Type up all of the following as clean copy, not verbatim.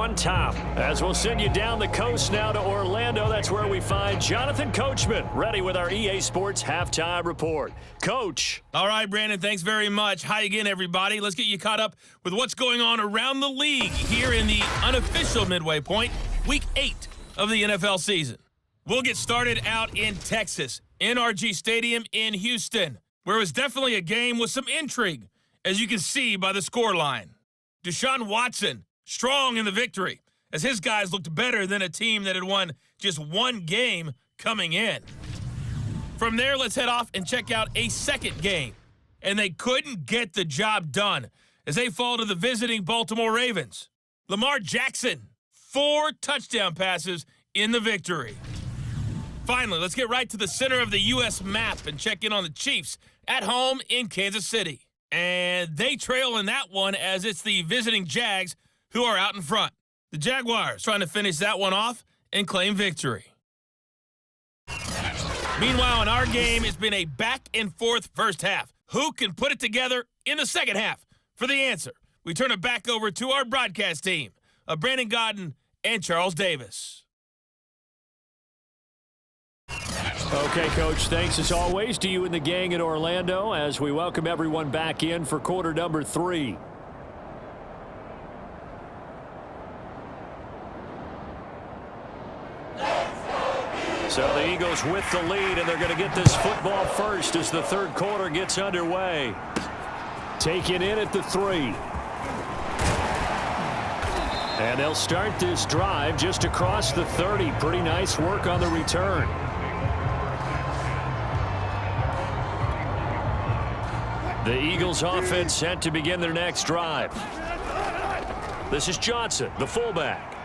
on top. As we'll send you down the coast now to Orlando, that's where we find Jonathan Coachman, ready with our EA Sports Halftime Report. Coach. All right, Brandon, thanks very much. Hi again, everybody. Let's get you caught up with what's going on around the league here in the unofficial midway point, Week 8 of the NFL season. We'll get started out in Texas, NRG Stadium in Houston, where it was definitely a game with some intrigue, as you can see by the scoreline. Deshaun Watson, strong in the victory, as his guys looked better than a team that had won just one game coming in. From there, let's head off and check out a second game. And they couldn't get the job done as they fall to the visiting Baltimore Ravens. Lamar Jackson, 4 touchdown passes in the victory. Finally, let's get right to the center of the U.S. map and check in on the Chiefs at home in Kansas City. And they trail in that one as it's the visiting Jags who are out in front. The Jaguars trying to finish that one off and claim victory. Meanwhile, in our game, it's been a back-and-forth first half. Who can put it together in the second half? For the answer, we turn it back over to our broadcast team of Brandon Godden and Charles Davis. Okay, Coach, thanks as always to you and the gang in Orlando as we welcome everyone back in for quarter number 3. So the Eagles with the lead, and they're going to get this football first as the third quarter gets underway. Taken in at the 3. And they'll start this drive just across the 30. Pretty nice work on the return. The Eagles offense set to begin their next drive. This is Johnson, the fullback.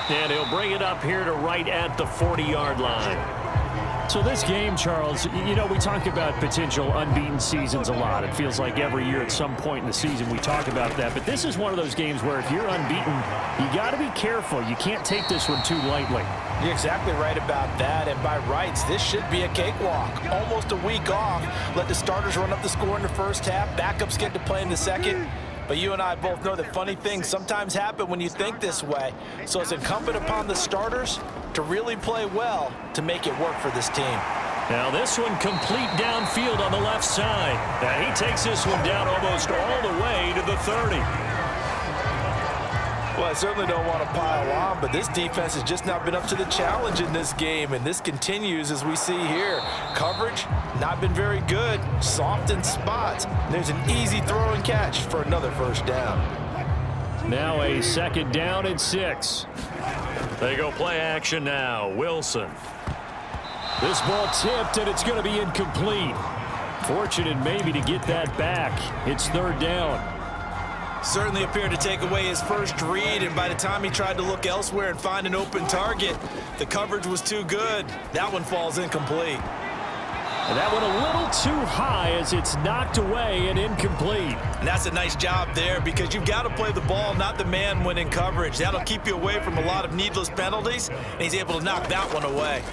And he'll bring it up here to right at the 40-yard line. So this game, Charles, you know, we talk about potential unbeaten seasons a lot. It feels like every year at some point in the season we talk about that. But this is one of those games where if you're unbeaten, you got to be careful. You can't take this one too lightly. You're exactly right about that. And by rights, this should be a cakewalk. Almost a week off. Let the starters run up the score in the first half. Backups get to play in the second. But you and I both know that funny things sometimes happen when you think this way. So it's incumbent upon the starters to really play well to make it work for this team. Now this one complete downfield on the left side. And he takes this one down almost all the way to the 30. Well, I certainly don't want to pile on, but this defense has just not been up to the challenge in this game, and this continues as we see here. Coverage, not been very good, soft in spots. There's an easy throw and catch for another first down. Now a second down and 6. They go play action now. Wilson. This ball tipped, and it's going to be incomplete. Fortunate maybe to get that back. It's third down. Certainly appeared to take away his first read, and by the time he tried to look elsewhere and find an open target, the coverage was too good. That one falls incomplete. And that one a little too high as it's knocked away and incomplete. And that's a nice job there because you've got to play the ball, not the man when in coverage. That'll keep you away from a lot of needless penalties, and he's able to knock that one away.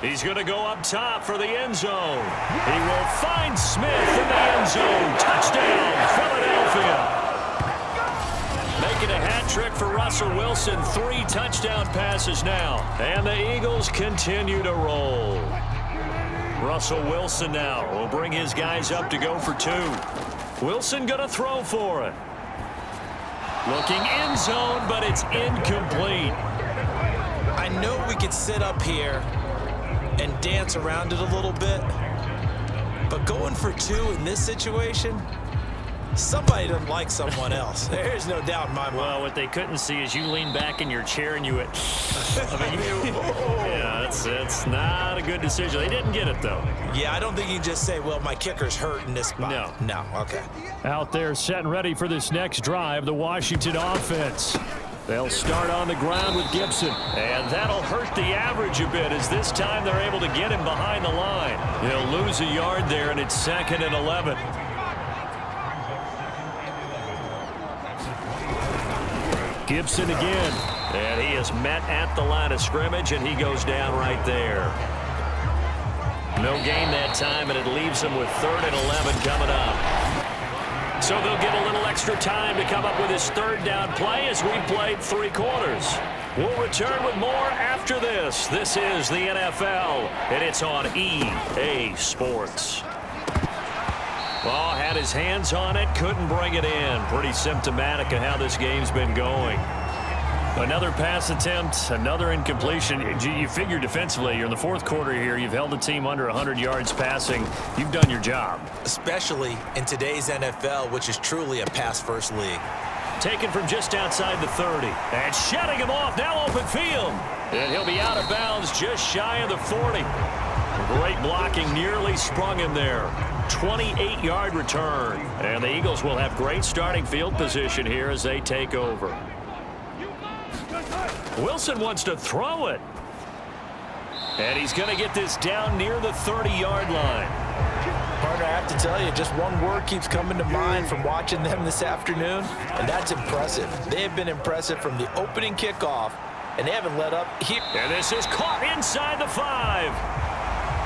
He's going to go up top for the end zone. He will find Smith in the end zone. Touchdown, Philadelphia. Making a hat trick for Russell Wilson. 3 touchdown passes now. And the Eagles continue to roll. Russell Wilson now will bring his guys up to go for 2. Wilson going to throw for it. Looking end zone, but it's incomplete. I know we could sit up here and dance around it a little bit, but going for 2 in this situation, somebody doesn't like someone else. There's no doubt in my mind. Well, what they couldn't see is you lean back in your chair and you went, yeah, it's not a good decision. They didn't get it, though. Yeah, I don't think you can just say, well, my kicker's hurt in this spot. No, okay. Out there set and ready for this next drive, the Washington offense. They'll start on the ground with Gibson. And that'll hurt the average a bit as this time they're able to get him behind the line. He'll lose a yard there, and it's 2nd and 11. Gibson again. And he is met at the line of scrimmage, and he goes down right there. No gain that time, and it leaves him with 3rd and 11 coming up. So So they'll get a little extra time to come up with his third down play as we played 3 quarters. We'll return with more after this. This is the NFL, and it's on EA Sports. Well, had his hands on it, couldn't bring it in. Pretty symptomatic of how this game's been going. Another pass attempt, another incompletion. You figure defensively, you're in the 4th quarter here. You've held the team under 100 yards passing. You've done your job. Especially in today's NFL, which is truly a pass-first league. Taken from just outside the 30. And shutting him off, now open field. And he'll be out of bounds just shy of the 40. Great blocking, nearly sprung him there. 28-yard return. And the Eagles will have great starting field position here as they take over. Wilson wants to throw it. And he's going to get this down near the 30-yard line. Partner, I have to tell you, just one word keeps coming to mind from watching them this afternoon, and that's impressive. They have been impressive from the opening kickoff, and they haven't let up here. And this is caught inside the 5.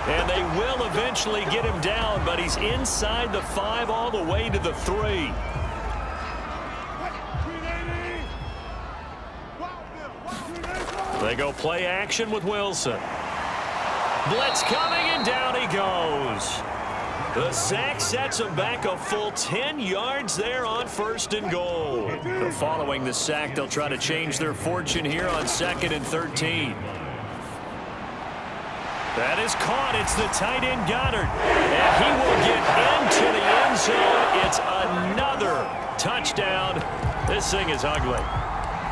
And they will eventually get him down, but he's inside the 5 all the way to the 3. They go play action with Wilson. Blitz coming, and down he goes. The sack sets him back a full 10 yards there on 1st and goal. Following the sack, they'll try to change their fortune here on 2nd and 13. That is caught. It's the tight end Goddard. And he will get into the end zone. It's another touchdown. This thing is ugly.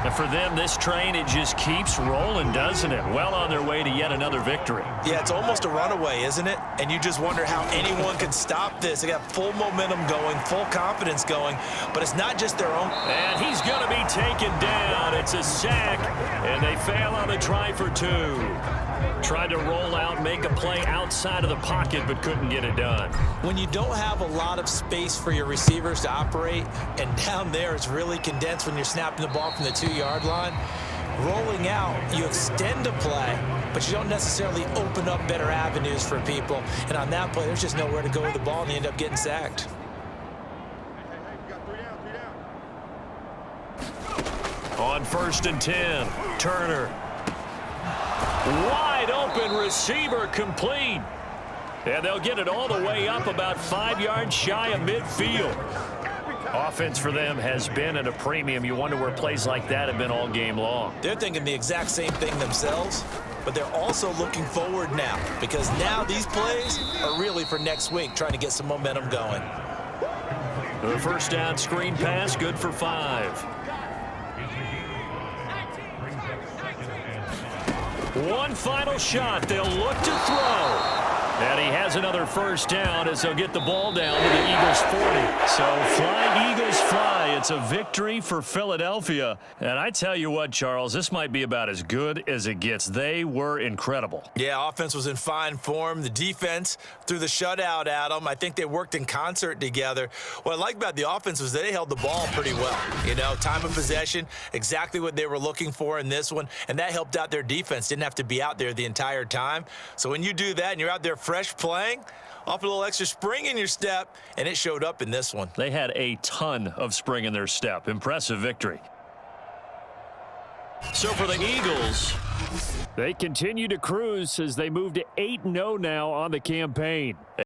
And for them, this train, it just keeps rolling, doesn't it? Well on their way to yet another victory. Yeah, it's almost a runaway, isn't it? And you just wonder how anyone could stop this. They got full momentum going, full confidence going, but it's not just their own. And he's going to be taken down. It's a sack, and they fail on the try for 2. Tried to roll out, make a play outside of the pocket, but couldn't get it done. When you don't have a lot of space for your receivers to operate, and down there it's really condensed when you're snapping the ball from the 2-yard line, rolling out, you extend a play, but you don't necessarily open up better avenues for people. And on that play, there's just nowhere to go with the ball, and you end up getting sacked. On 1st and 10, Turner. Wide open receiver complete. And they'll get it all the way up about 5 yards shy of midfield. Offense for them has been at a premium. You wonder where plays like that have been all game long. They're thinking the exact same thing themselves, but they're also looking forward now, because now these plays are really for next week, trying to get some momentum going. The 1st down screen pass, good for 5. One final shot. They'll look to throw. And he has another 1st down as they'll get the ball down to the Eagles 40. So fly, Eagles, fly. It's a victory for Philadelphia. And I tell you what, Charles, this might be about as good as it gets. They were incredible. Yeah, offense was in fine form. The defense threw the shutout at them. I think they worked in concert together. What I like about the offense was they held the ball pretty well. You know, time of possession, exactly what they were looking for in this one. And that helped out their defense. Didn't have to be out there the entire time. So when you do that and you're out there fresh playing, off a little extra spring in your step, and it showed up in this one. They had a ton of spring in their step. Impressive victory. So for the Eagles, they continue to cruise as they move to 8-0 now on the campaign.